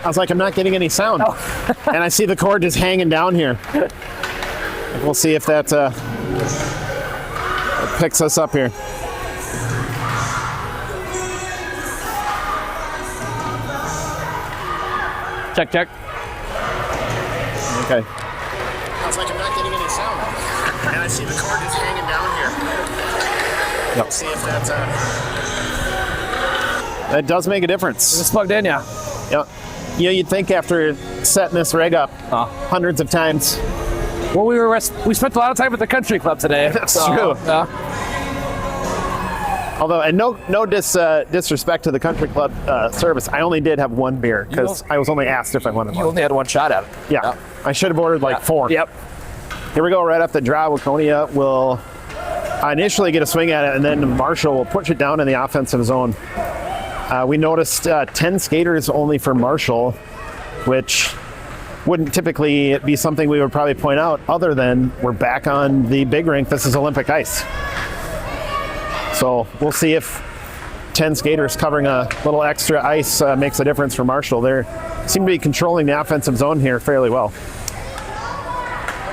was like, I'm not getting any sound. Oh. And I see the cord just hanging down here. We'll see if that picks us up here. Check, check. Okay. I was like, I'm not getting any sound. And I see the cord just hanging down here. Yep. See if that's that does make a difference. It's plugged in, yeah. Yep. Yeah, you'd think after setting this rig up hundreds of times. Well, we spent a lot of time at the country club today. That's true. Although, and no disrespect to the country club service, I only did have one beer because I was only asked if I wanted one. You only had one shot at it. Yeah. I should have ordered like 4. Yep. Here we go, right off the draw. Waconia will initially get a swing at it, and then Marshall will push it down in the offensive zone. We noticed 10 skaters only for Marshall, which wouldn't typically be something we would probably point out other than we're back on the big rink. This is Olympic ice. So we'll see if 10 skaters covering a little extra ice makes a difference for Marshall. They seem to be controlling the offensive zone here fairly well.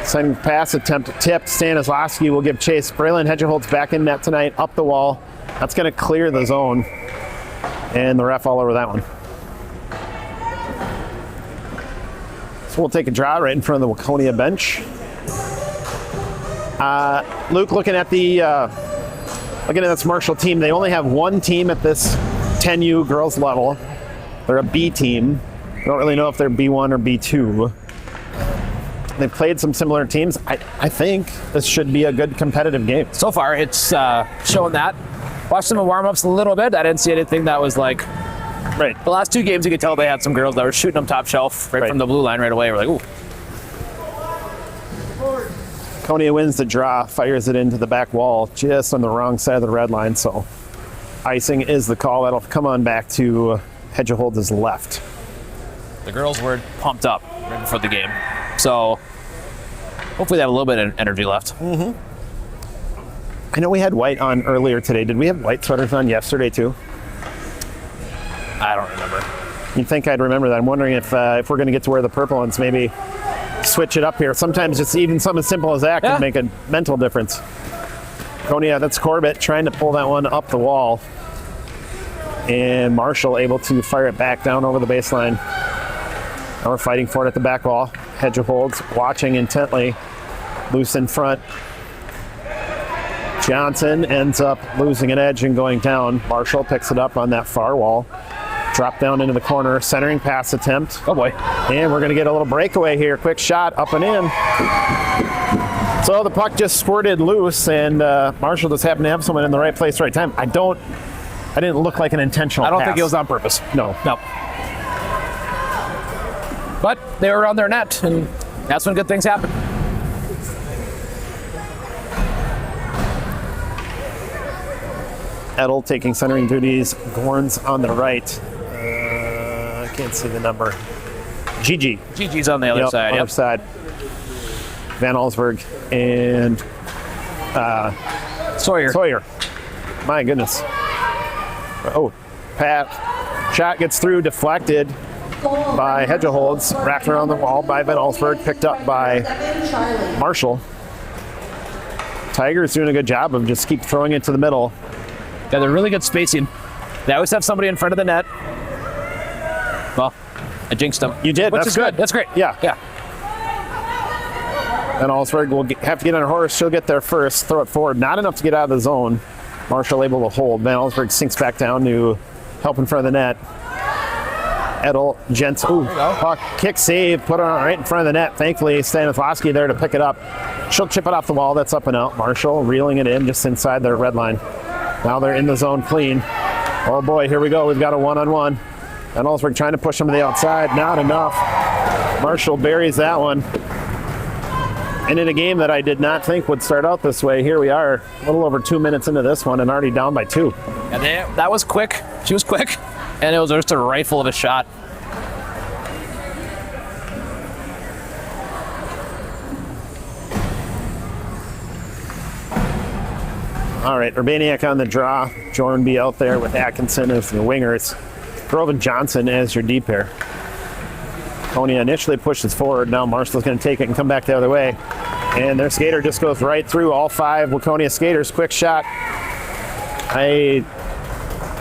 Sending pass attempt tipped. Stanislawski will give chase. Braylon Hedgeholt's back in net tonight, up the wall. That's going to clear the zone. And the ref all over that one. So we'll take a draw right in front of the Waconia bench. Luke, looking at this Marshall team, they only have one team at this 10U girls level. They're a B team. I don't really know if they're B1 or B2. They've played some similar teams. I think this should be a good competitive game. So far, it's showing that. Watched them in warm-ups a little bit. I didn't see anything that was like... Right. The last 2 games, you could tell they had some girls that were shooting them top shelf right from the blue line right away. We're like, ooh. Waconia wins the draw, fires it into the back wall, just on the wrong side of the red line, so icing is the call. That'll come on back to Hedgehold's left. The girls were pumped up right before the game, so hopefully they have a little bit of energy left. Mm-hmm. I know we had white on earlier today. Did we have white sweaters on yesterday too? I don't remember. You'd think I'd remember that. I'm wondering if we're going to get to wear the purple ones, maybe switch it up here. Sometimes just even something as simple as that can make a mental difference. Waconia, that's Corbett trying to pull that one up the wall. And Marshall able to fire it back down over the baseline. Now we're fighting for it at the back wall. Hedgeholds watching intently. Loose in front. Johnson ends up losing an edge and going down. Marshall picks it up on that far wall. Drop down into the corner. Centering pass attempt. Oh boy. And we're going to get a little breakaway here. Quick shot up and in. So the puck just squirted loose, and Marshall just happened to have someone in the right place, right time. I didn't look like an intentional I don't pass. think it was on purpose. No. But they were on their net, and that's when good things happen. Edel taking centering duties. Gorns on the right. I can't see the number. Gigi. Gigi's on the other side. Other side. Van Allsburg and Sawyer. My goodness. Oh, Pat. Shot gets through, deflected by Hedgeholds. Wrapped around the wall by Van Allsburg. Picked up by Marshall. Tigers doing a good job of just keep throwing it to the middle. Yeah, they're really good spacing. They always have somebody in front of the net. Well, I jinxed them. You did. Which is good. That's great. Yeah. And Allsburg will have to get on her horse. She'll get there first. Throw it forward. Not enough to get out of the zone. Marshall able to hold. Van Allsburg sinks back down to help in front of the net. Edel, Gents. Ooh, puck, kick save. Put it on right in front of the net. Thankfully, Stanislawski there to pick it up. She'll chip it off the wall. That's up and out. Marshall reeling it in just inside their red line. Now they're in the zone clean. Oh boy, here we go. We've got a one-on-one. And Allsburg trying to push him to the outside. Not enough. Marshall buries that one. And in a game that I did not think would start out this way, here we are, a little over 2 minutes into this one and already down by 2. And that was quick. She was quick. And it was just a rifle of a shot. All right, Urbaniak on the draw. Jordan B out there with Atkinson as the wingers. Grove and Johnson as your D pair. Waconia initially pushes forward. Now Marshall's going to take it and come back the other way. And their skater just goes right through all 5 Waconia skaters. Quick shot.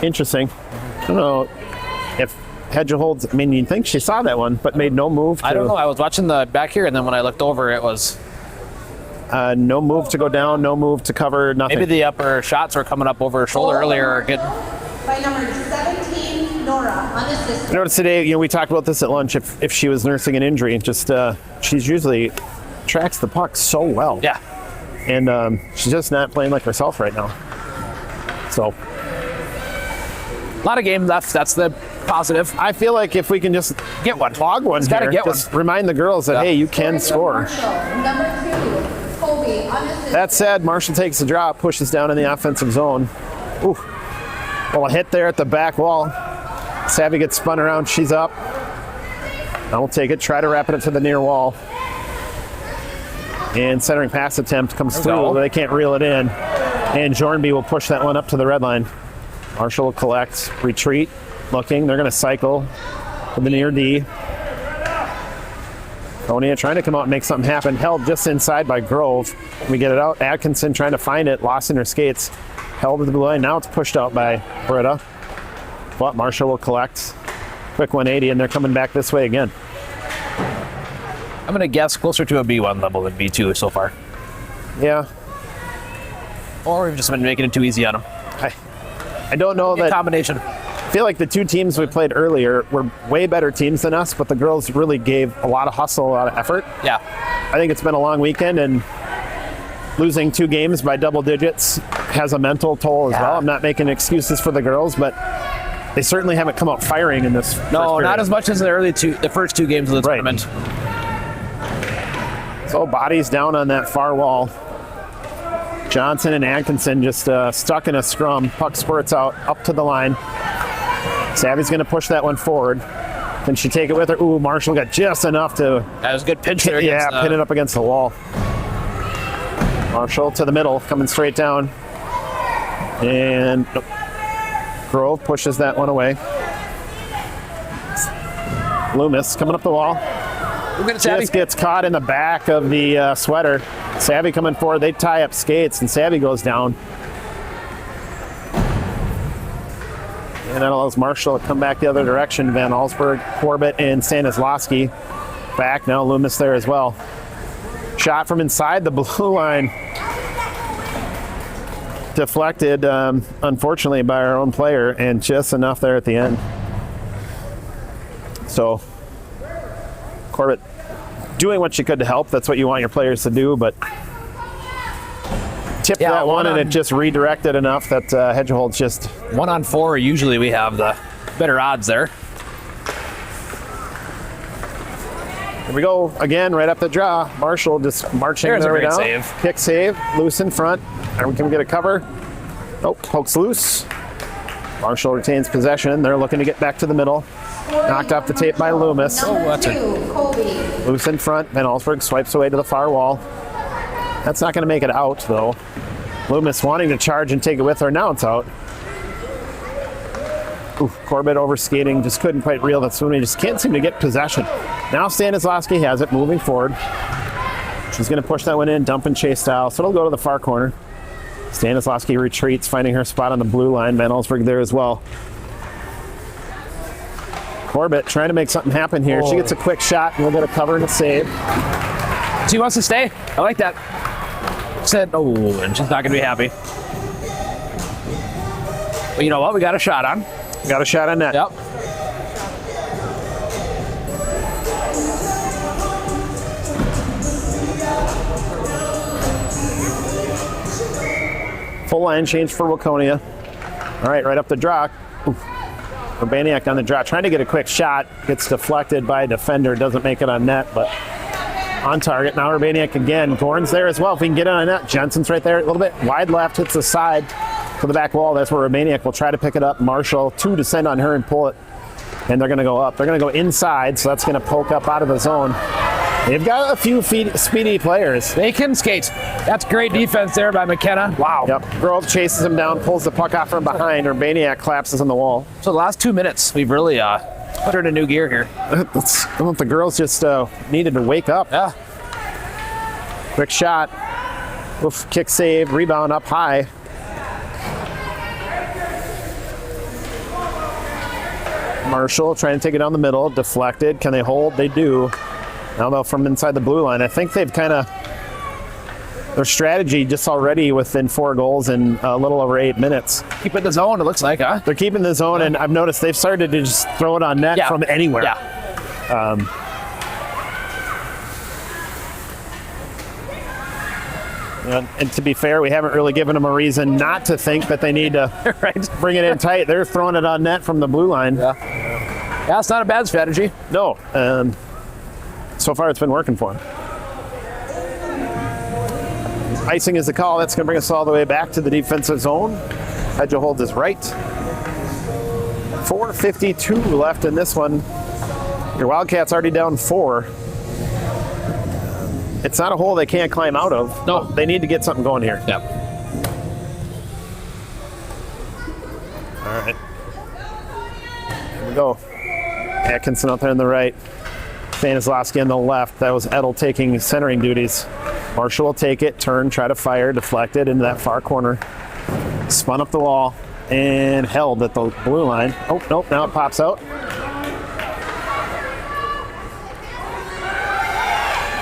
Interesting. I don't know if Hedge holds. I mean, you'd think she saw that one, but made no move. I don't know. I was watching the back here, and then when I looked over, it was no move to go down, no move to cover, nothing. maybe the upper shots were coming up over her shoulder earlier. Or getting By number 17, Nora, unassisted. I noticed today, we talked about this at lunch. If she was nursing an injury, she's usually tracks the puck so well. yeah. And she's just not playing like herself right now. So A lot of game left. That's the positive. I feel like if we can just Get one. log one gotta here, get just remind the girls that, hey, you can score. Marshall, number 2, Colby, unassisted. That said, Marshall takes the drop, pushes down in the offensive zone. Ooh. Well, a hit there at the back wall. Savvy gets spun around. She's up. Now we'll take it. Try to wrap it up to the near wall. And centering pass attempt comes through, but they can't reel it in. And Jornby will push that one up to the red line. Marshall will collect, retreat, looking. They're going to cycle to the near D. Waconia trying to come out and make something happen. Held just inside by Grove. We get it out. Atkinson trying to find it. Lost in her skates. Held to the blue line. Now it's pushed out by Britta. But Marshall will collect. Quick 180, and they're coming back this way again. I'm going to guess closer to a B1 level than B2 so far. Yeah. Or we've just been making it too easy on them. I don't know that. Combination. I feel like the 2 teams we played earlier were way better teams than us, but the girls really gave a lot of hustle, a lot of effort. Yeah. I think it's been a long weekend, and losing 2 games by double digits has a mental toll as well. I'm not making excuses for the girls, but they certainly haven't come out firing in this. No, not as much as the first 2 games of the tournament. So bodies down on that far wall. Johnson and Atkinson just stuck in a scrum. Puck spurts out up to the line. Savvy's going to push that one forward. Can she take it with her? Ooh, Marshall got just enough to. That was a good pinch there. Pin it up against the wall. Marshall to the middle, coming straight down. And Grove pushes that one away. Loomis coming up the wall. Just gets caught in the back of the sweater. Savvy coming forward. They tie up skates, and Savvy goes down. And that allows Marshall to come back the other direction. Van Allsburg, Corbett, and Stanislawski back. Now Loomis there as well. Shot from inside the blue line. Deflected, unfortunately, by our own player, and just enough there at the end. So Corbett doing what she could to help. That's what you want your players to do, but tipped that one, and it just redirected enough that Hedgehold's just 1-on-4. Usually we have the better odds there. Here we go again, right up the draw. Marshall just marching There's a their way great down. save. Kick save, loose in front. And can we get a cover? Nope, pokes loose. Marshall retains possession. They're looking to get back to the middle. Knocked off the tape by Loomis. Number that's 2, Colby. Loose in front. Van Allsburg swipes away to the far wall. That's not going to make it out, though. Loomis wanting to charge and take it with her. Now it's out. Ooh, Corbett over skating. Just couldn't quite reel that swim. He just can't seem to get possession. Now Stanislawski has it, moving forward. She's going to push that one in, dump and chase style. So it'll go to the far corner. Stanislawski retreats, finding her spot on the blue line. Van Allsburg there as well. Corbett trying to make something happen here. She gets a quick shot, and we'll get a cover and a save. She wants to stay. I like that. Said, and she's not going to be happy. But you know what? We got a shot on. We got a shot on net. Yep. Full line change for Waconia. All right up the draw. Urbaniak on the draw, trying to get a quick shot. Gets deflected by a defender. Doesn't make it on net, but on target. Now Urbaniak again. Gorn's there as well. If we can get it on net. Jensen's right there. A little bit wide left. Hits the side to the back wall. That's where Urbaniak will try to pick it up. Marshall, 2 descend on her and pull it. And they're going to go up. They're going to go inside, so that's going to poke up out of the zone. They've got a few speedy players. They can skate. That's great defense there by McKenna. Wow. Yep. Grove chases him down, pulls the puck off from behind. Urbaniak collapses on the wall. So the last 2 minutes, we've really Put her in a new gear here. The girls just needed to wake up. Yeah. Quick shot. Oof, kick save, rebound up high. Marshall trying to take it down the middle, deflected. Can they hold? They do. Now though, from inside the blue line, I think they've kind of, their strategy just already within 4 goals in a little over 8 minutes. Keep it in the zone, it looks like, huh? They're keeping the zone, and I've noticed they've started to just throw it on net from anywhere. Yeah. And to be fair, we haven't really given them a reason not to think that they need to bring it in tight. They're throwing it on net from the blue line. Yeah, it's not a bad strategy. No. So far, it's been working for them. Icing is the call. That's going to bring us all the way back to the defensive zone. Hedge holds is right. 4:52 left in this one. Your Wildcats already down 4. It's not a hole they can't climb out of. No. They need to get something going here. Yeah. All right. Here we go. Atkinson up there on the right. Stanislavski on the left. That was Edel taking centering duties. Marshall will take it, turn, try to fire, deflected into that far corner. Spun up the wall and held at the blue line. Oh, nope, now it pops out.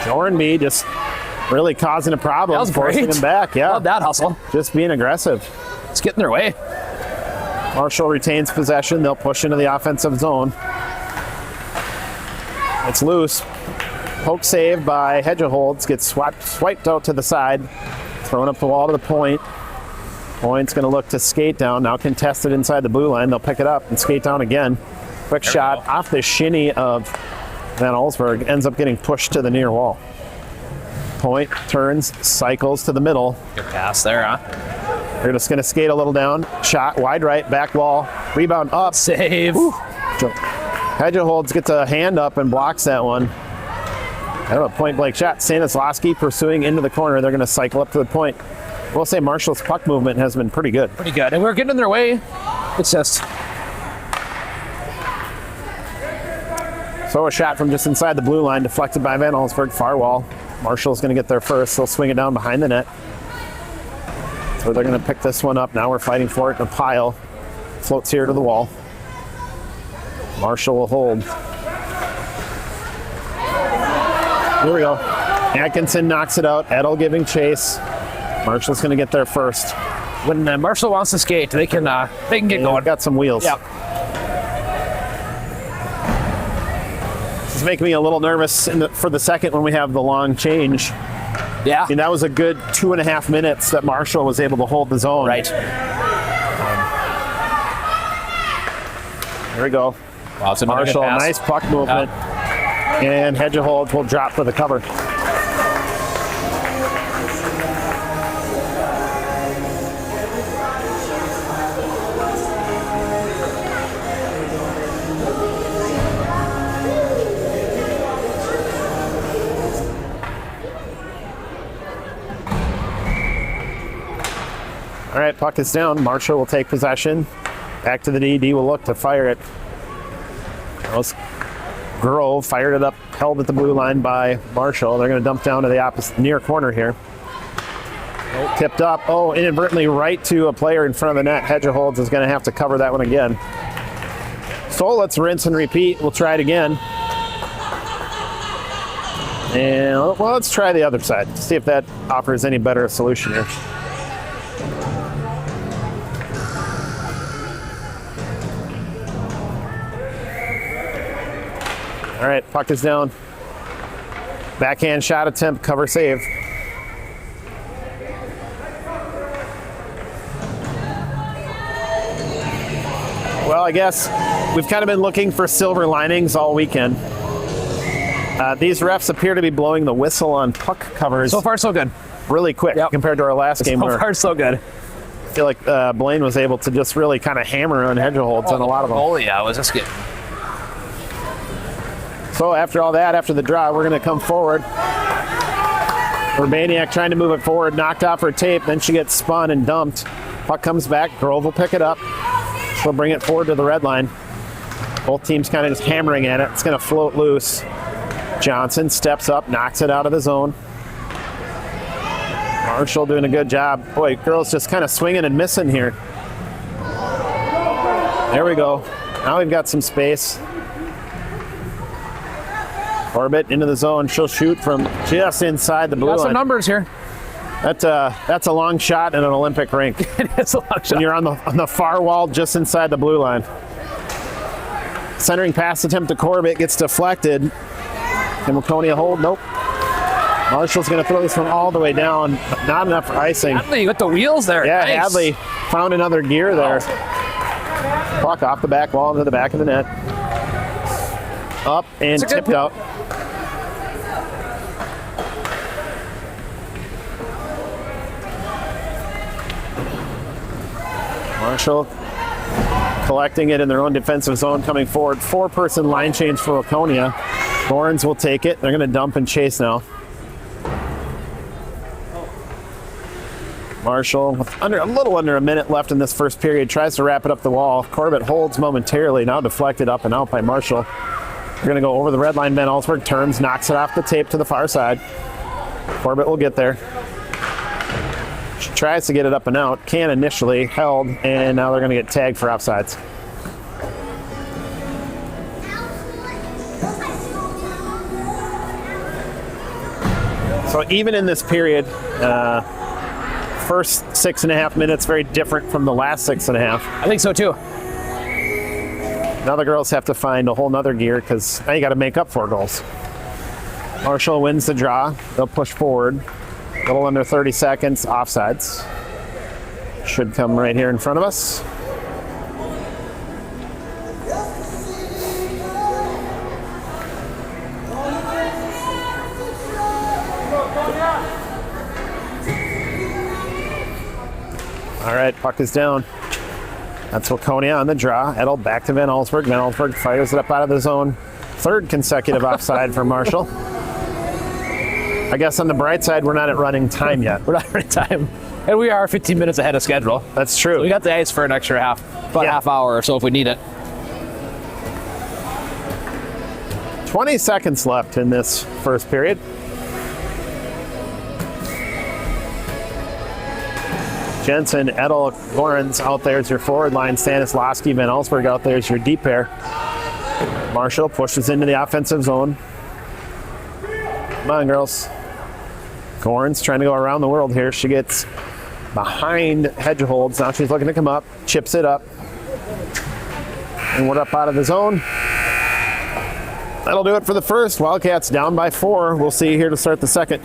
Jornby just really causing a problem. That was forcing great. him back. Yeah. Love that hustle. Just being aggressive. It's getting their way. Marshall retains possession. They'll push into the offensive zone. It's loose. Poke save by Hedgeholds. Gets swiped out to the side. Thrown up the wall to the point. Point's going to look to skate down. Now contested inside the blue line. They'll pick it up and skate down again. Quick shot off the shinny of Van Allsburg. Ends up getting pushed to the near wall. Point turns, cycles to the middle. Good pass there, huh? They're just going to skate a little down. Shot wide right, back wall. Rebound up. Save. Hedgeholds gets a hand up and blocks that one. I don't know, point blank shot. Stanislavski pursuing into the corner. They're going to cycle up to the point. We'll say Marshall's puck movement has been pretty good. Pretty good. And we're getting in their way. It's just... So a shot from just inside the blue line, deflected by Van Allsburg, far wall. Marshall's going to get there first. They'll swing it down behind the net. So they're going to pick this one up. Now we're fighting for it in a pile. Floats here to the wall. Marshall will hold. Here we go. Atkinson knocks it out. Edel giving chase. Marshall's going to get there first. When Marshall wants to skate, they can get going. Got some wheels. Yep. It's making me a little nervous for the second when we have the long change. Yeah. I mean, that was a good 2.5 minutes that Marshall was able to hold the zone. Right. There we go. Wow, it's another good Marshall, pass. nice puck movement. And Hedgeholds will drop for the cover. All right, puck is down. Marshall will take possession. Back to the D. D will look to fire it. Grove fired it up, held at the blue line by Marshall. They're going to dump down to the opposite near corner here. Tipped up. Oh, inadvertently right to a player in front of the net. Hedgeholds is going to have to cover that one again. So let's rinse and repeat. We'll try it again. And well, let's try the other side. See if that offers any better solution here. All right, puck is down. Backhand shot attempt, cover save. Well, I guess we've kind of been looking for silver linings all weekend. These refs appear to be blowing the whistle on puck covers. So far, so good. Really quick compared to our last game. So far, so good. I feel like Blaine was able to just really kind of hammer on Hedgeholds on a lot of them. Oh, yeah, it was just good. So after all that, after the draw, we're going to come forward. Urbaniak trying to move it forward, knocked off her tape, then she gets spun and dumped. Puck comes back, Grove will pick it up. She'll bring it forward to the red line. Both teams kind of just hammering at it. It's going to float loose. Johnson steps up, knocks it out of the zone. Marshall doing a good job. Boy, girls just kind of swinging and missing here. There we go. Now we've got some space. Corbett into the zone. She'll shoot from just inside the blue Got some line. numbers here. That's a long shot in an Olympic rink. It's a long shot. And you're on the far wall just inside the blue line. Centering pass attempt to Corbett gets deflected. Can Waconia hold? Nope. Marshall's going to throw this one all the way down, but not enough for icing. Hadley with the wheels there. Yeah, Nice. Hadley found another gear there. Puck off the back wall into the back of the net. Up and It's a good tipped out. Marshall collecting it in their own defensive zone, coming forward. 4-person line change for Waconia. Gorns will take it. They're going to dump and chase now. Marshall, with a little under a minute left in this first period, tries to wrap it up the wall. Corbett holds momentarily, now deflected up and out by Marshall. They're going to go over the red line. Van Allsburg turns, knocks it off the tape to the far side. Corbett will get there. She tries to get it up and out. Can initially, held, and now they're going to get tagged for offsides. So even in this period, first 6.5 minutes very different from the last 6.5. I think so too. Now the girls have to find a whole nother gear because now you got to make up 4 goals. Marshall wins the draw. They'll push forward. A little under 30 seconds. Offsides. Should come right here in front of us. All right, puck is down. That's Waconia on the draw. Edel back to Van Allsburg. Van Allsburg fires it up out of the zone. 3rd consecutive offside for Marshall. I guess on the bright side, we're not at running time yet. We're not running time. And we are 15 minutes ahead of schedule. That's true. So we got the ice for an extra half hour or so if we need it. 20 seconds left in this first period. Jensen, Edel, Lawrence out there is your forward line. Stanislawski, Van Allsburg out there is your deep pair. Marshall pushes into the offensive zone. Come on, girls. Gorns trying to go around the world here. She gets behind Hedgeholds. Now she's looking to come up, chips it up. And we're up out of the zone. That'll do it for the first. Wildcats down by 4. We'll see you here to start the second.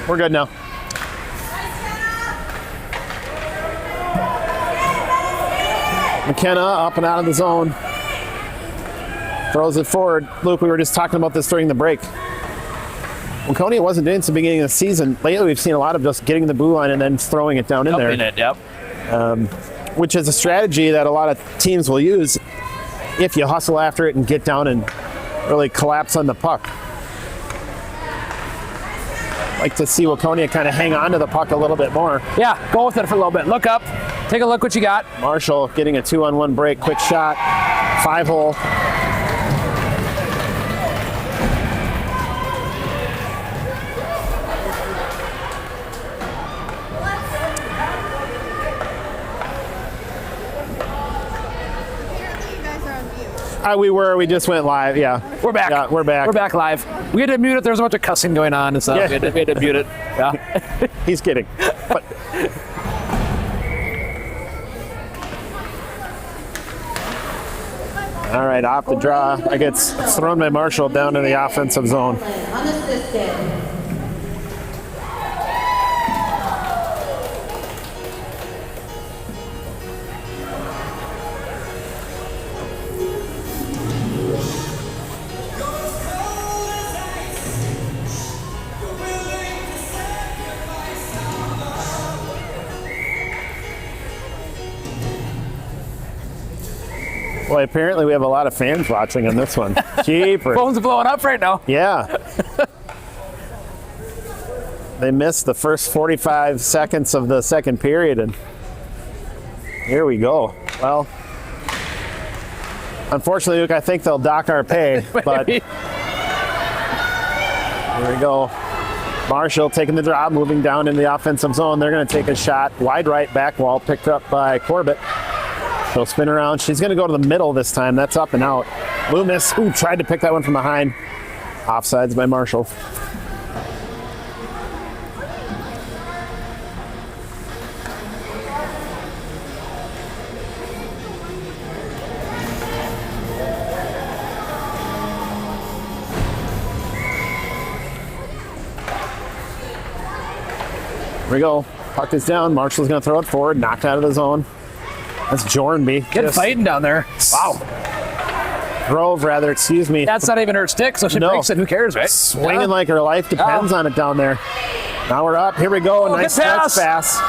We're good now. McKenna up and out of the zone. Throws it forward. Luke, we were just talking about this during the break. Waconia wasn't doing this at the beginning of the season. Lately, we've seen a lot of just getting the blue line and then throwing it down in there. Yep. Which is a strategy that a lot of teams will use if you hustle after it and get down and really collapse on the puck. Like to see Waconia kind of hang on to the puck a little bit more. Yeah, go with it for a little bit. Look up. Take a look what you got. Marshall getting a 2-on-1 break, quick shot, 5-hole. We just went live, yeah. We're back. Yeah, we're back. We're back live. We had to mute it. There was a bunch of cussing going on and stuff. Yeah. We had to mute it. Yeah. He's kidding. But all right, off the draw. I get thrown by Marshall down in the offensive zone. Unassisted. Boy, apparently we have a lot of fans watching on this one. Jeepers. Phones are blowing up right now. Yeah. They missed the first 45 seconds of the second period, and here we go. Well, unfortunately, Luke, I think they'll dock our pay, but here we go. Marshall taking the draw, moving down in the offensive zone. They're going to take a shot. Wide right back wall, picked up by Corbett. She'll spin around. She's going to go to the middle this time. That's up and out. Loomis, tried to pick that one from behind. Offsides by Marshall. Here we go. Puck is down. Marshall's going to throw it forward. Knocked out of the zone. That's Jornby. Get fighting down there. Wow. Grove, rather, excuse me. That's not even her stick, so she breaks it. Who cares, right? Swinging like her life depends on it down there. Now we're up. Here we go. Nice stretch pass.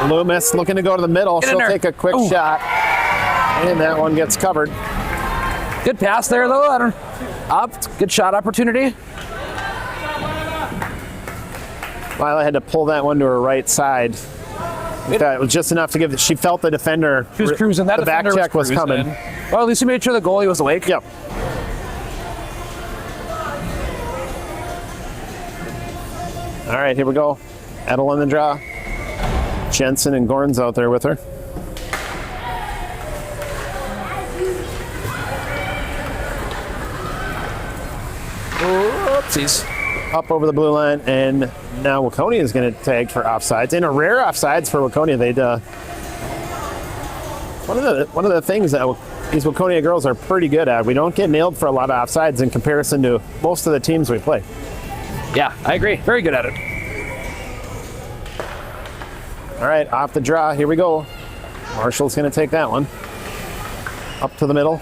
Loomis looking to go to the middle. She'll take a quick shot. And that one gets covered. Good pass there, though. Up. Good shot opportunity. Lila had to pull that one to her right side. It was just enough to give. She felt the defender. She was cruising. That the back check was coming. Well, at least he made sure the goalie was awake. Yep. All right, here we go. Edel on the draw. Jensen and Gorn's out there with her. Oopsies. Up over the blue line, and now Waconia is going to tag for offsides. And a rare offsides for Waconia. They'd one of the things that these Waconia girls are pretty good at. We don't get nailed for a lot of offsides in comparison to most of the teams we play. Yeah, I agree. Very good at it. All right, off the draw. Here we go. Marshall's going to take that one. Up to the middle.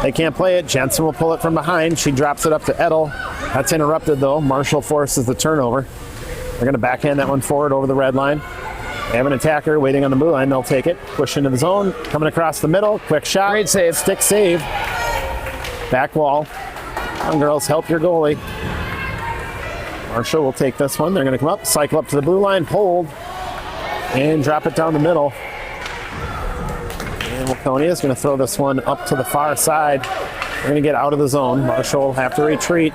They can't play it. Jensen will pull it from behind. She drops it up to Edel. That's interrupted, though. Marshall forces the turnover. They're going to backhand that one forward over the red line. They have an attacker waiting on the blue line. They'll take it. Push into the zone. Coming across the middle. Quick shot. Great save. Stick save. Back wall. Come on, girls. Help your goalie. Marshall will take this one. They're going to come up, cycle up to the blue line, hold, and drop it down the middle. And Waconia is going to throw this one up to the far side. They're going to get out of the zone. Marshall will have to retreat.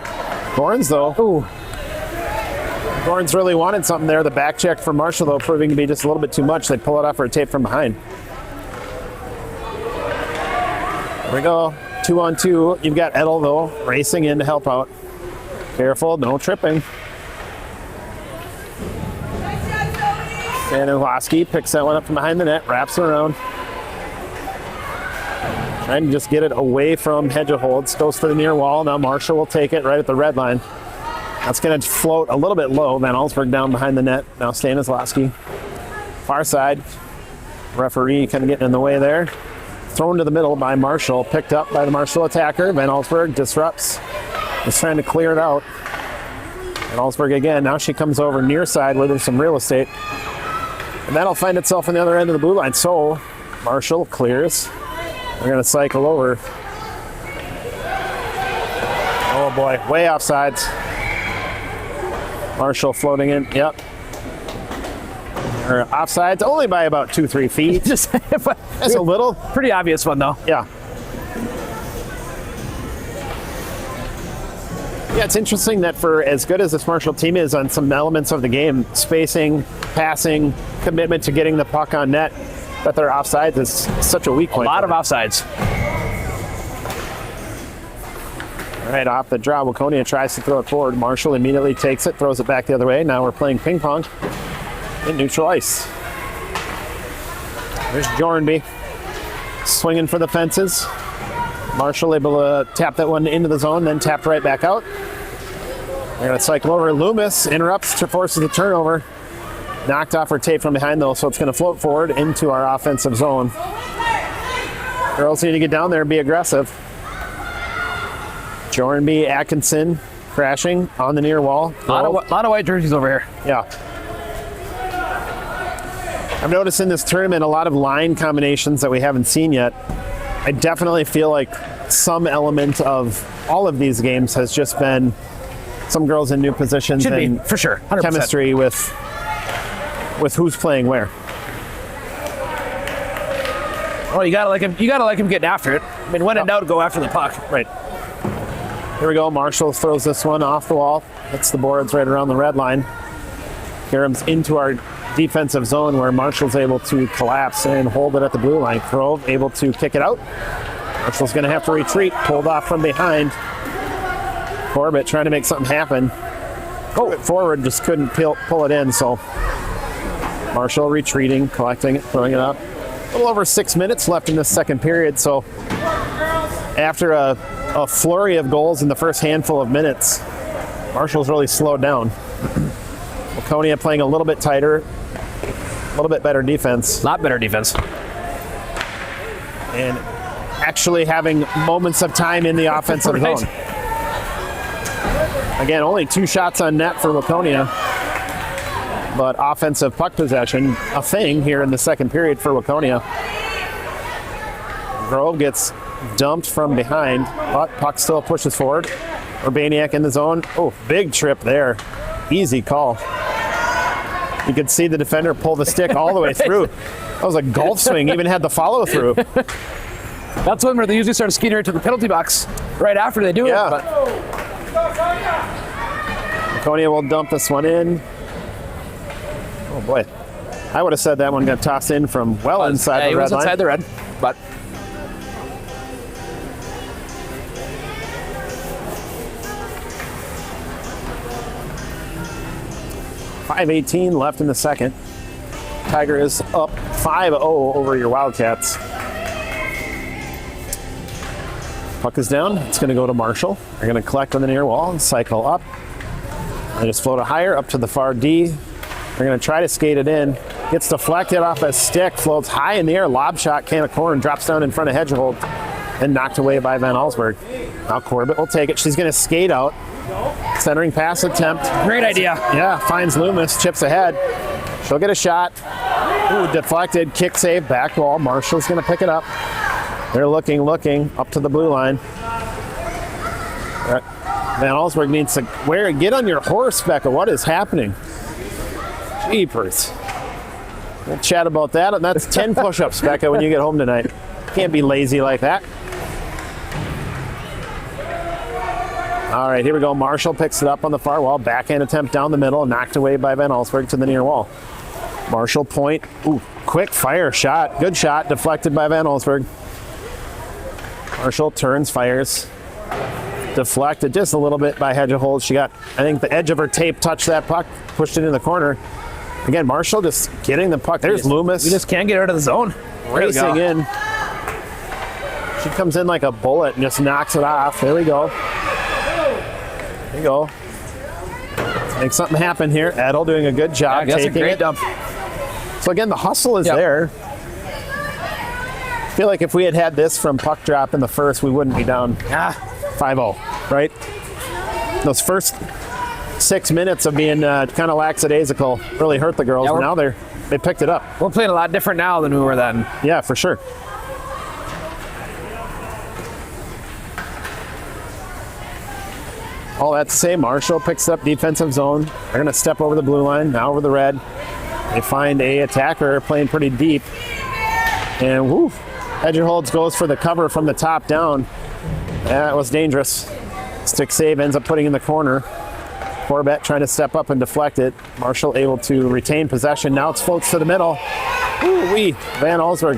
Gorns, though. Ooh. Gorns really wanted something there. The back check for Marshall, though, proving to be just a little bit too much. They pull it off for a tape from behind. There we go. 2-on-2. You've got Edel, though, racing in to help out. Careful, no tripping. Sanuhowski picks that one up from behind the net, wraps it around. Trying to just get it away from Hedgeholds. Goes to the near wall. Now Marshall will take it right at the red line. That's going to float a little bit low. Van Allsburg down behind the net. Now Stanislawski. Far side. Referee kind of getting in the way there. Thrown to the middle by Marshall. Picked up by the Marshall attacker. Van Allsburg disrupts. Is trying to clear it out. Van Allsburg again. Now she comes over near side where there's some real estate. And that'll find itself on the other end of the blue line. So Marshall clears. They're going to cycle over. Oh boy, way offsides. Marshall floating in. Yep. Or offsides only by about 2-3 feet. That's a little. Pretty obvious one, though. Yeah. Yeah, it's interesting that for as good as this Marshall team is on some elements of the game, spacing, passing, commitment to getting the puck on net, that their offsides is such a weak point. A lot of offsides. All right, off the draw, Waconia tries to throw it forward. Marshall immediately takes it, throws it back the other way. Now we're playing ping pong in neutral ice. There's Jornby swinging for the fences. Marshall able to tap that one into the zone, then tapped right back out. They're going to cycle over. Loomis interrupts, forces the turnover. Knocked off her tape from behind, though, so it's going to float forward into our offensive zone. Girls need to get down there and be aggressive. Jornby, Atkinson crashing on the near wall. A lot of white jerseys over here. Yeah. I've noticed in this tournament a lot of line combinations that we haven't seen yet. I definitely feel like some element of all of these games has just been some girls in new positions. Should be, and for sure. 100%. Chemistry with who's playing where. Oh, you gotta like him. You gotta like him getting after it. I mean, when in doubt, go after the puck. Right. Here we go. Marshall throws this one off the wall. Hits the boards right around the red line. Karam's into our defensive zone where Marshall's able to collapse and hold it at the blue line. Grove able to kick it out. Marshall's going to have to retreat. Pulled off from behind. Corbett trying to make something happen. Go forward, just couldn't pull it in. So Marshall retreating, collecting it, throwing it up. A little over 6 minutes left in this second period. So after a flurry of goals in the first handful of minutes, Marshall's really slowed down. Waconia playing a little bit tighter, a little bit better defense. A lot better defense. And actually having moments of time in the offensive Right. zone. Again, only 2 shots on net for Waconia, but offensive puck possession, a thing here in the second period for Waconia. Grove gets dumped from behind, but puck still pushes forward. Urbaniak in the zone. Oh, big trip there. Easy call. You could see the defender pull the stick all the way through. That was a golf swing, even had the follow through. That's when they usually start skiing right to the penalty box right after they do it. But Waconia will dump this one in. Oh boy. I would have said that one got tossed in from well inside the red line. Inside the red, but 5:18 left in the second. Tiger is up 5-0 over your Wildcats. Puck is down. It's going to go to Marshall. They're going to collect on the near wall and cycle up. They just float it higher up to the far D. They're going to try to skate it in. Gets deflected off a stick, floats high in the air, lob shot, can of corn, drops down in front of Hedgehold, and knocked away by Van Allsburg. Now Corbett will take it. She's going to skate out. Centering pass attempt. great idea. Yeah, finds Loomis, chips ahead. She'll get a shot. Ooh, deflected, kick save, back wall. Marshall's going to pick it up. They're looking up to the blue line. Van Allsburg needs to get on your horse, Becca. What is happening? Jeepers. We'll chat about that. And that's 10 push-ups, Becca, when you get home tonight. Can't be lazy like that. All right, here we go. Marshall picks it up on the far wall. Backhand attempt down the middle, knocked away by Van Allsburg to the near wall. Marshall point. Ooh, quick fire shot. Good shot, deflected by Van Allsburg. Marshall turns, fires. Deflected just a little bit by Hedgehold. She got, I think the edge of her tape touched that puck, pushed it in the corner. Again, Marshall just getting the puck. There's Loomis. We just can't get her out of the zone. Racing in. She comes in like a bullet and just knocks it off. There we go. There you go. make something happen here. Edel doing a good job That's a taking great it. dump. So again, the hustle is Yep. there. I feel like if we had this from puck drop in the first, we wouldn't be down 5-0, right? Those first 6 minutes of being kind of lackadaisical really hurt the girls. Yeah, but now they picked it up. We're playing a lot different now than we were then. Yeah, for sure. All that to say, Marshall picks up defensive zone. They're going to step over the blue line, now over the red. They find a attacker playing pretty deep. And whoo, Edgerholtz goes for the cover from the top down. That was dangerous. Stick save ends up putting in the corner. Corbett trying to step up and deflect it. Marshall able to retain possession. Now it floats to the middle. Ooh-wee. Van Allsburg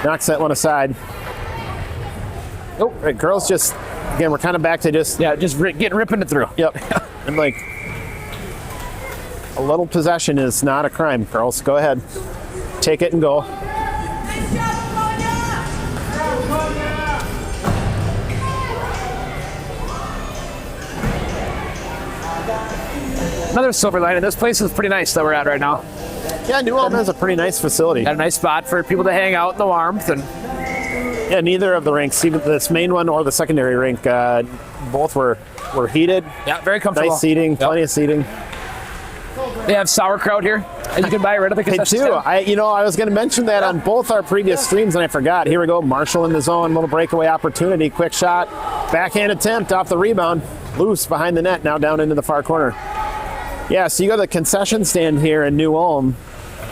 knocks that one aside. Oh, right, girls just, again, we're kind of back to just... Yeah, just ripping it through. Yep. And like, a little possession is not a crime, girls. Go ahead. Take it and go. Another silver lining. This place is pretty nice that we're at right now. Yeah, New Ulm has a pretty nice facility. Got a nice spot for people to hang out in the warmth. And Yeah, neither of the rinks, even this main one or the secondary rink, both were heated. yeah, very comfortable. Nice seating, Yep. plenty of seating. They have sauerkraut here. And you can buy right at the They concession do. stand. I was going to mention that on both our previous streams, and I forgot. Here we go. Marshall in the zone. Little breakaway opportunity. Quick shot. Backhand attempt off the rebound. Loose behind the net. Now down into the far corner. Yeah, so you go to the concession stand here in New Ulm,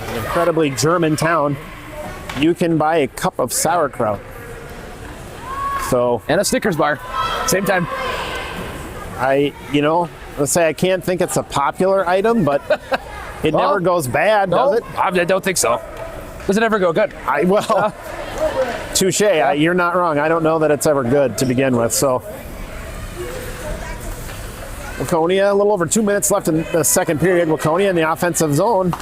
an incredibly German town. You can buy a cup of sauerkraut. So And a Snickers bar. Same time. let's say I can't think it's a popular item, but it Well, never goes bad, does it? I don't think so. Does it ever go good? Touche. You're not wrong. I don't know that it's ever good to begin with. So, Waconia, a little over 2 minutes left in the second period. Waconia in the offensive zone.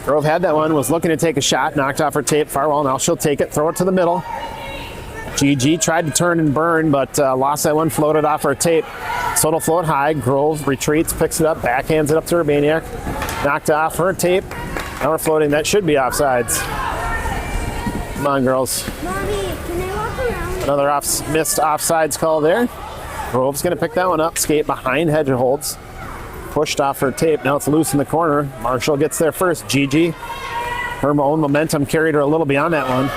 Grove had that one, was looking to take a shot, knocked off her tape, far wall. Now she'll take it, throw it to the middle. GG tried to turn and burn, but lost that one, floated off her tape. So it'll float high. Grove retreats, picks it up, backhands it up to Urbaniak. Knocked off her tape. Now we're floating. That should be offsides. Come on, girls. Mommy, can I walk around? Another missed offsides call there. Grove's going to pick that one up, skate behind Hedgeholtz. Pushed off her tape. Now it's loose in the corner. Marshall gets there first. Gigi. Her own momentum carried her a little beyond that one.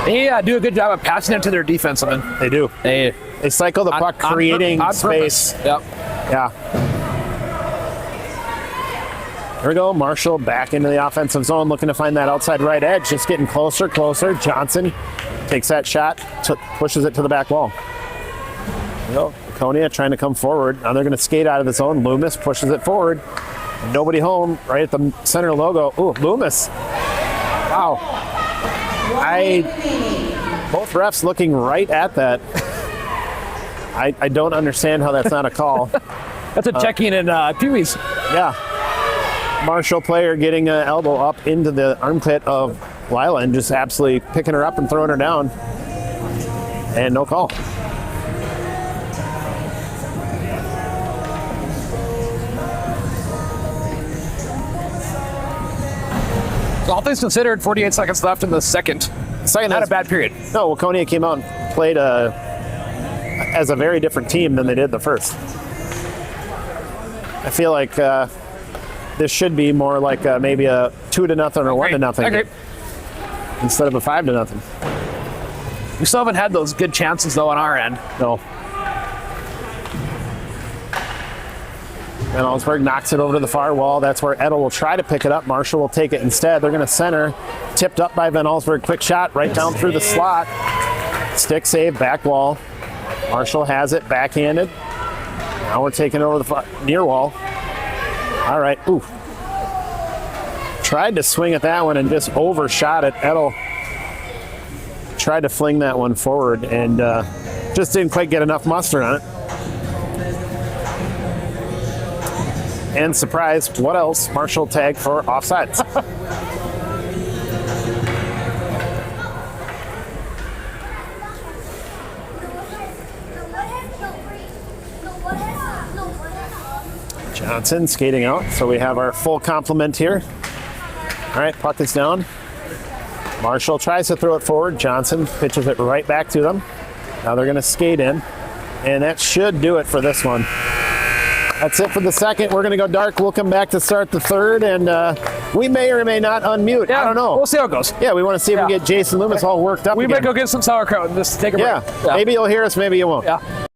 They do a good job of passing it to their defensemen. They do. They They cycle the puck, creating on space. purpose. Yep. Yeah. Here we go. Marshall back into the offensive zone, looking to find that outside right edge. Just getting closer. Johnson takes that shot, pushes it to the back wall. Here we go. Waconia trying to come forward. Now they're going to skate out of the zone. Loomis pushes it forward. Nobody home. Right at the center logo. Ooh, Loomis. Wow. Both refs looking right at that. I don't understand how that's not a call. That's a checking in Pee-wee's. Yeah. Marshall player getting an elbow up into the armpit of Lila and just absolutely picking her up and throwing her down. And no call. So all things considered, 48 seconds left in the second. Not a bad period. No, Waconia came out and played as a very different team than they did the first. I feel like this should be more like maybe a 2-0 or 1-0 I agree. instead of a 5-0. We still haven't had those good chances though on our end. No. And Ellsberg knocks it over to the far wall. That's where Edel will try to pick it up. Marshall will take it instead. They're going to center. Tipped up by Van Allsberg. Quick shot right down through the slot. Stick save, back wall. Marshall has it, backhanded. Now we're taking over the near wall. All right. Ooh. Tried to swing at that one and just overshot it. Edel tried to fling that one forward and just didn't quite get enough mustard on it. And surprise, what else? Marshall tagged for offsides. Johnson skating out. So we have our full complement here. All right, puck is down. Marshall tries to throw it forward. Johnson pitches it right back to them. Now they're going to skate in. And that should do it for this one. That's it for the second. We're going to go dark. We'll come back to start the third. And we may or may not unmute. Yeah, I don't know. We'll see how it goes. Yeah, we want to see if we can get Jason Loomis all worked up We again. might go get some sauerkraut and just take a break. Yeah, maybe you'll hear us, maybe you won't. Yeah.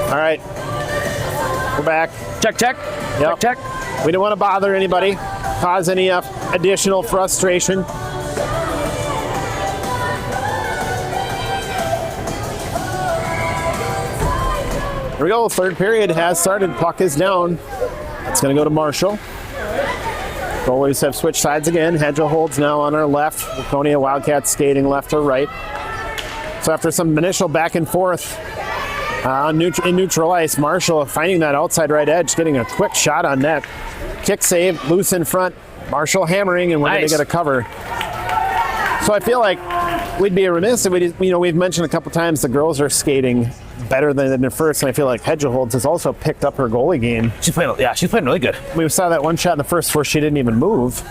All right, we're back. Check, check. Yep. Check, check. We don't want to bother anybody, cause any additional frustration. Here we go. Third period has started. Puck is down. It's going to go to Marshall. Goalies have switched sides again. Hedgel holds now on our left. Waconia Wildcats skating left to right. So after some initial back and forth in neutral ice, Marshall finding that outside right edge, getting a quick shot on net. Kick save, loose in front. Marshall hammering, and we're going to get a cover. So I feel like we'd be remiss if we've mentioned a couple times the girls are skating better than at first, and I feel like Hedgeholds has also picked up her goalie game. She's playing really good. We saw that one shot in the first where she didn't even move,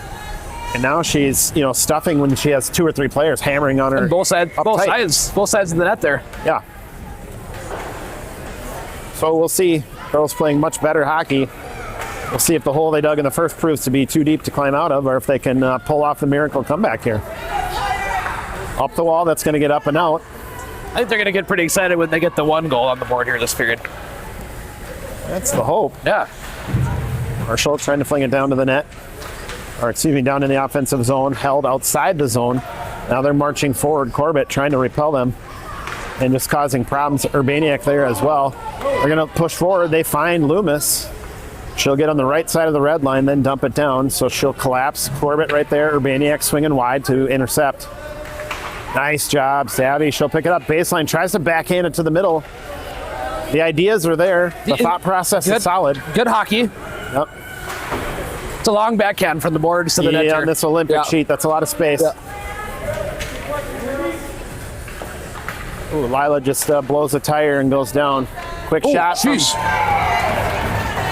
and now she's stuffing when she has 2 or 3 players hammering on her. And both sides of the net there. Yeah. So we'll see. Girls playing much better hockey. We'll see if the hole they dug in the first proves to be too deep to climb out of, or if they can pull off the miracle comeback here. Up the wall, that's going to get up and out. I think they're going to get pretty excited when they get the 1 goal on the board here this period. That's the hope. Yeah. Marshall trying to fling it down to the net. Down in the offensive zone, held outside the zone. Now they're marching forward. Corbett trying to repel them and just causing problems. Urbaniak there as well. They're going to push forward. They find Loomis. She'll get on the right side of the red line, then dump it down. So she'll collapse. Corbett right there. Urbaniak swinging wide to intercept. Nice job, Savvy. She'll pick it up. Baseline tries to backhand it to the middle. The ideas are there. The thought process is solid. Good hockey. Yep. It's a long backhand from the boards to the net. On this Olympic sheet, that's a lot of space. Yeah. Ooh, Lila just blows a tire and goes down. Quick shot.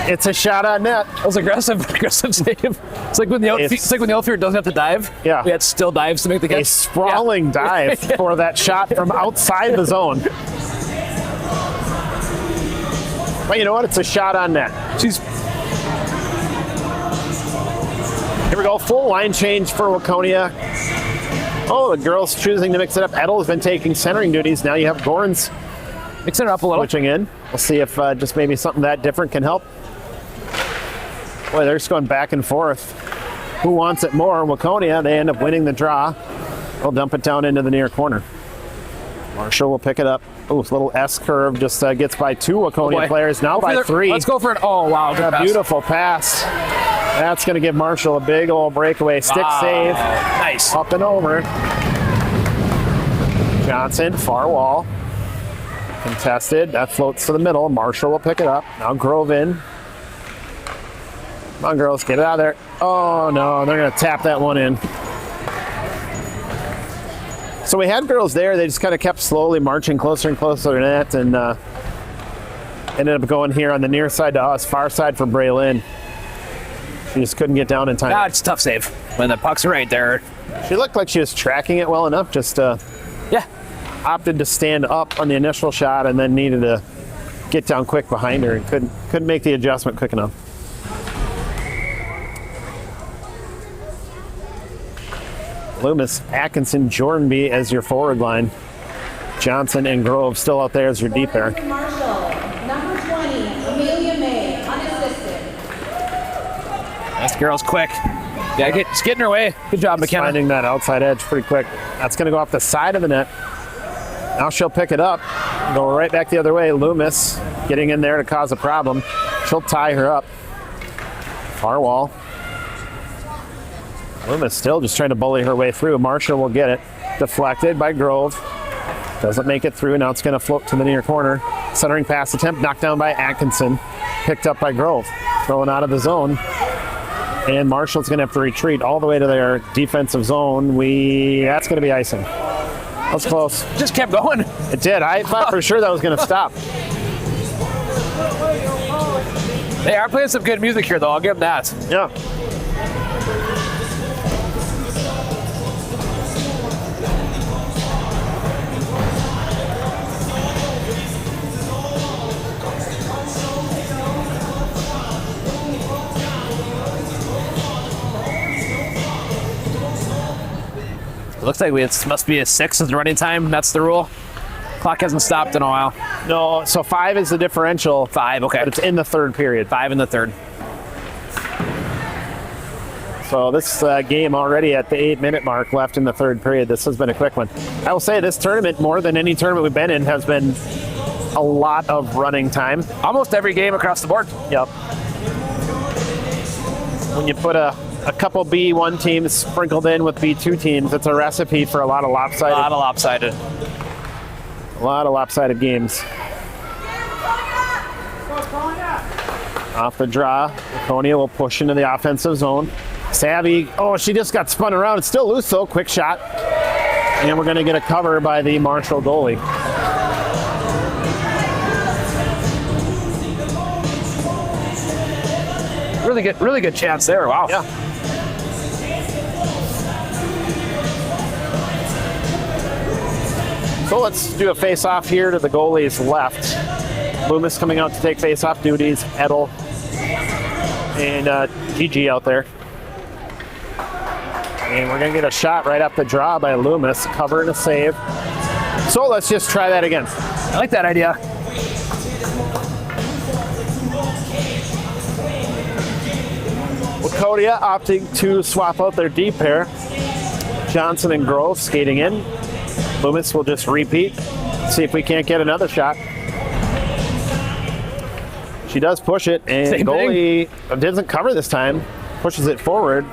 It's a shot on net. That was aggressive save. It's like when the outfielder doesn't have to dive. Yeah. We had still dives to make the catch. A sprawling dive for that shot from outside the zone. But you know what? It's a shot on net. Here we go. Full line change for Waconia. Oh, the girls choosing to mix it up. Edel has been taking centering duties. Now you have Gorns mixing it up a little. switching in. We'll see if just maybe something that different can help. Boy, they're just going back and forth. Who wants it more? Waconia, they end up winning the draw. They'll dump it down into the near corner. Marshall will pick it up. Oh, this little S curve just gets by 2 Waconia players, now by 3. Let's go for an, oh wow, good pass. Beautiful pass. That's going to give Marshall a big old breakaway. Stick save. Nice. Up and over. Johnson, far wall. Contested. That floats to the middle. Marshall will pick it up. Now Grove in. Come on, girls, get it out of there. Oh, no, they're going to tap that one in. So we had girls there. They just kind of kept slowly marching closer and closer to the net, and ended up going here on the near side to us, far side for Braylon. She just couldn't get down in time. It's a tough save. When the puck's right there, She looked like she was tracking it well enough, just Yeah. opted to stand up on the initial shot and then needed to get down quick behind her and couldn't make the adjustment quick enough. Loomis, Atkinson, Jordanby as your forward line. Johnson and Grove still out there as your deep pair. Marshall, number 20, Amelia May, unassisted. This girl's quick. Yeah, it's getting her way. Good job, McKenna. Finding that outside edge pretty quick. That's going to go off the side of the net. Now she'll pick it up, go right back the other way. Loomis getting in there to cause a problem. She'll tie her up. Far wall. Loomis still just trying to bully her way through. Marshall will get it. Deflected by Grove. Doesn't make it through. Now it's going to float to the near corner. Centering pass attempt knocked down by Atkinson. Picked up by Grove. Throwing out of the zone. And Marshall's going to have to retreat all the way to their defensive zone. That's going to be icing. That was close. Just kept going. It did. I thought for sure that was going to stop. They are playing some good music here, though. I'll give them that. Yeah. Looks like it must be a 6 as the running time. That's the rule. Clock hasn't stopped in a while. No, so 5 is the differential. 5, okay. But it's in the third period. 5 in the third. So this game already at the 8-minute mark left in the third period. This has been a quick one. I will say this tournament, more than any tournament we've been in, has been a lot of running time. Almost every game across the board. Yep. When you put a couple B1 teams sprinkled in with B2 teams, it's a recipe for a lot of lopsided. A lot of lopsided games. Off the draw, Waconia will push into the offensive zone. Savvy, she just got spun around. It's still loose though, quick shot. And we're gonna get a cover by the Marshall goalie. Really good chance there, wow. Yeah. So let's do a face-off here to the goalie's left. Loomis coming out to take face-off duties. Edel and Gigi out there. And we're going to get a shot right up the draw by Loomis, cover and a save. So let's just try that again. I like that idea. Waconia opting to swap out their deep pair. Johnson and Grove skating in. Loomis will just repeat. See if we can't get another shot. She does push it, and Same goalie doesn't cover this time. Pushes it forward.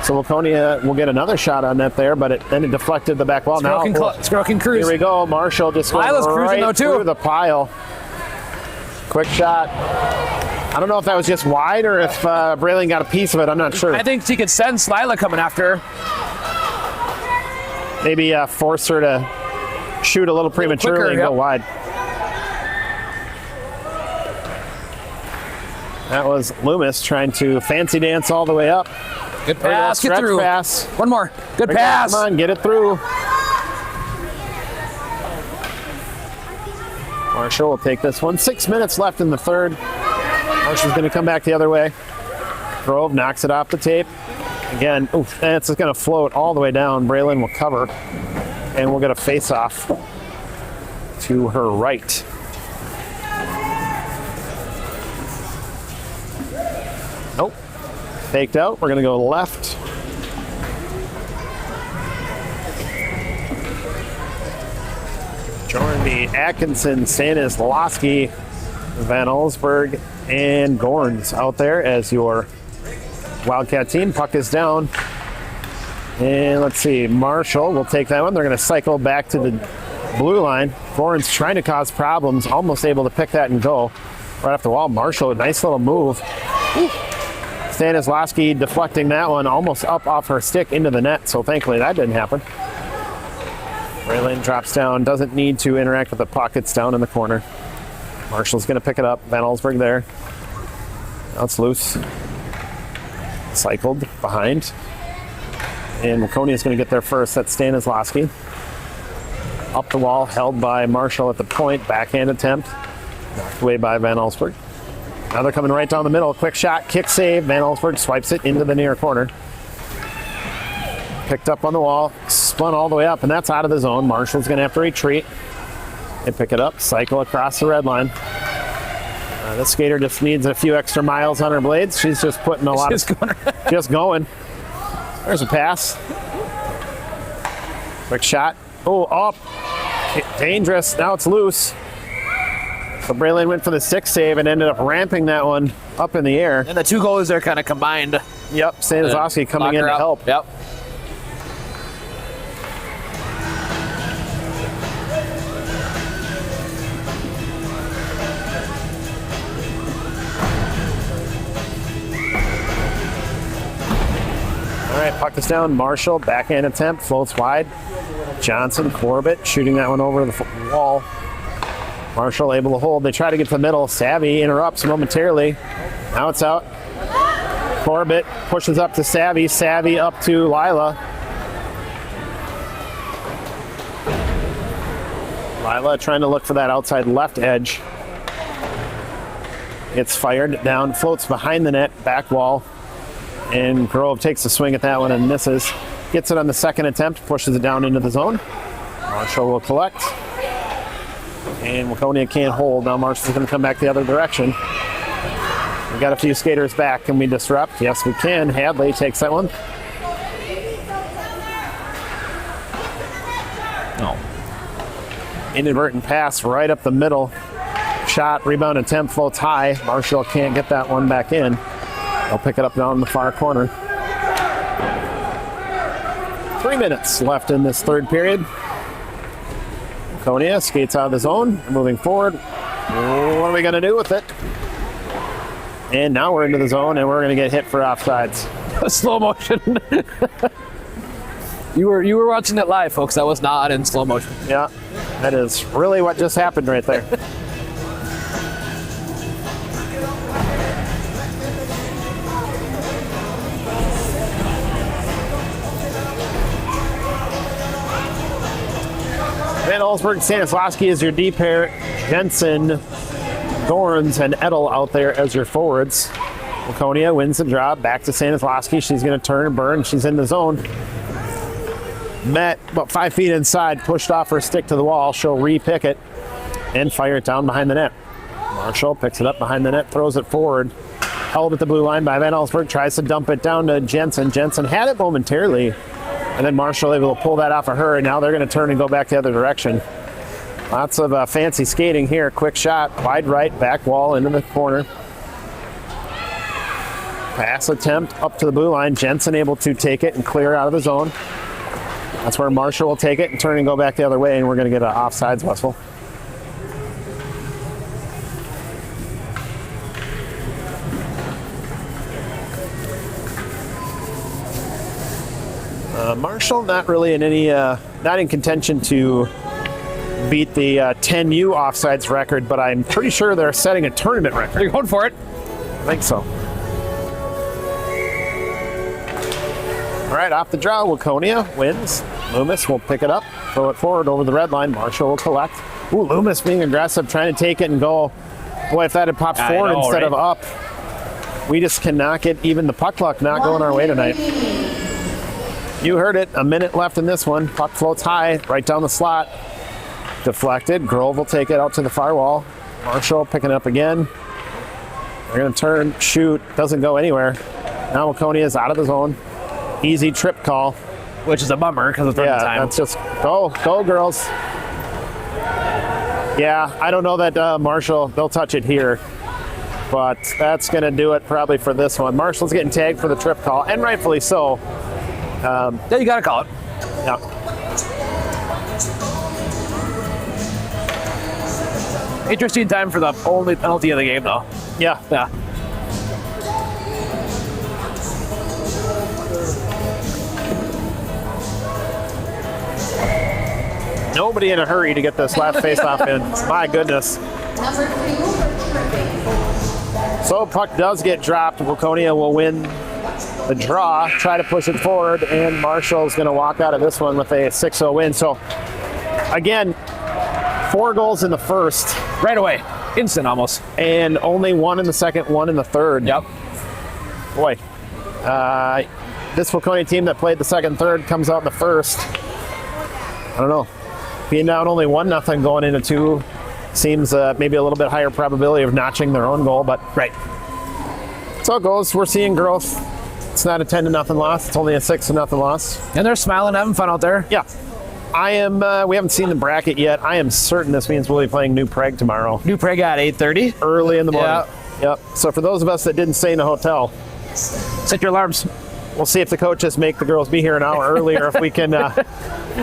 So Waconia will get another shot on net there, but then it deflected the back wall. Scroll can cruise. Here we go. Marshall just going Lila's cruising though, right too. through the pile. Quick shot. I don't know if that was just wide or if Brayling got a piece of it. I'm not sure. I think she could sense Lila coming after her. Maybe force her to shoot a little prematurely quicker, and go yep. wide. That was Loomis trying to fancy dance all the way up. Good pass, get Stretch through. pass. One more. Good pass. Come on, get it through. Marshall will take this one. 6 minutes left in the third. Marshall's going to come back the other way. Grove knocks it off the tape. Again, and it's going to float all the way down. Braylon will cover, and we'll get a face-off to her right. Nope. Faked out. We're going to go left. Jordanby, Atkinson, Stanislawski, Van Allsburg, and Gorns out there as your Wildcat team. Puck is down. And let's see, Marshall will take that one. They're going to cycle back to the blue line. Gorns trying to cause problems, almost able to pick that and go. Right off the wall, Marshall, nice little move. Stanislawski deflecting that one almost up off her stick into the net, so thankfully that didn't happen. Braylon drops down, doesn't need to interact with the puck. It's down in the corner. Marshall's going to pick it up. Van Allsburg there. Now it's loose. Cycled behind. And Waconia is going to get there first. That's Stanislawski. Up the wall, held by Marshall at the point. Backhand attempt. Knocked away by Van Allsburg. Now they're coming right down the middle. Quick shot, kick save. Van Allsburg swipes it into the near corner. Picked up on the wall, spun all the way up, and that's out of the zone. Marshall's going to have to retreat. They pick it up, cycle across the red line. This skater just needs a few extra miles on her blades. She's just putting a lot of... just going. There's a pass. Quick shot. Oh, up. Dangerous. Now it's loose. So Braylon went for the stick save and ended up ramping that one up in the air. And the two goalies are kind of combined. Yep, Stanislawski coming in to help. Yep. All right, puck is down. Marshall, backhand attempt, floats wide. Johnson, Corbett, shooting that one over the wall. Marshall able to hold. They try to get to the middle. Savvy interrupts momentarily. Now it's out. Corbett pushes up to Savvy. Savvy up to Lila. Lila trying to look for that outside left edge. It's fired down, floats behind the net, back wall. And Grove takes a swing at that one and misses. Gets it on the second attempt, pushes it down into the zone. Marshall will collect. And Waconia can't hold. Now Marshall's going to come back the other direction. We've got a few skaters back. Can we disrupt? Yes, we can. Hadley takes that one. No. Inadvertent pass right up the middle. Shot, rebound attempt, floats high. Marshall can't get that one back in. They'll pick it up down in the far corner. 3 minutes left in this third period. Waconia skates out of the zone, moving forward. What are we going to do with it? And now we're into the zone, and we're going to get hit for offsides. Slow motion. You were watching it live, folks. That was not in slow motion. Yeah, that is really what just happened right there. Van Allsburg, Stanislawski is your D pair. Jensen, Thorns, and Edel out there as your forwards. Waconia wins the draw. Back to Stanislawski. She's going to turn and burn. She's in the zone. Met about 5 feet inside, pushed off her stick to the wall. She'll re-pick it and fire it down behind the net. Marshall picks it up behind the net, throws it forward. Held at the blue line by Van Allsburg. Tries to dump it down to Jensen. Jensen had it momentarily. And then Marshall able to pull that off of her, and now they're going to turn and go back the other direction. Lots of fancy skating here. Quick shot, wide right, back wall into the corner. Pass attempt up to the blue line. Jensen able to take it and clear out of the zone. That's where Marshall will take it and turn and go back the other way, and we're going to get an offsides whistle. Marshall not really in any, not in contention to beat the 10U offsides record, but I'm pretty sure they're setting a tournament record. You're going for it. I think so. All right, off the draw, Waconia wins. Loomis will pick it up, throw it forward over the red line. Marshall will collect. Ooh, Loomis being aggressive, trying to take it and go. Boy, if that had popped forward instead of up, we just cannot get even the puck luck not going our way tonight. You heard it, a minute left in this one. Puck floats high, right down the slot. Deflected, Grove will take it out to the far wall. Marshall picking it up again. They're gonna turn, shoot, doesn't go anywhere. Now Waconia is out of the zone. Easy trip call. Which is a bummer because it's running time. That's just, go girls. Yeah, I don't know that Marshall, they'll touch it here. But that's gonna do it probably for this one. Marshall's getting tagged for the trip call, and rightfully so. Yeah, you gotta call it. Yeah. Interesting time for the only penalty of the game, though. Yeah. Yeah. Nobody in a hurry to get this last face-off in. My goodness. Number 2 for tripping. So puck does get dropped. Waconia will win the draw, try to push it forward, and Marshall's going to walk out of this one with a 6-0 win. So, again, 4 goals in the first. Right away. Instant almost. And only 1 in the second, 1 in the third. Yep. Boy. This Waconia team that played the second and third comes out in the first. I don't know. Being down only 1-0 going into 2 seems maybe a little bit higher probability of notching their own goal, but right. That's how it goes. We're seeing growth. It's not a 10-0 loss. It's only a 6-0 loss. And they're smiling, having fun out there. Yeah. I am. We haven't seen the bracket yet. I am certain this means we'll be playing New Prague tomorrow. New Prague at 8:30. Early in the morning. Yeah. Yep. So for those of us that didn't stay in the hotel, set your alarms. We'll see if the coaches make the girls be here an hour earlier, if we can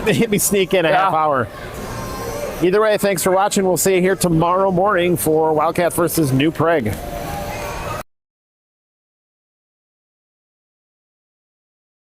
maybe sneak in a half hour. Either way, thanks for watching. We'll see you here tomorrow morning for Wildcat versus New Prague.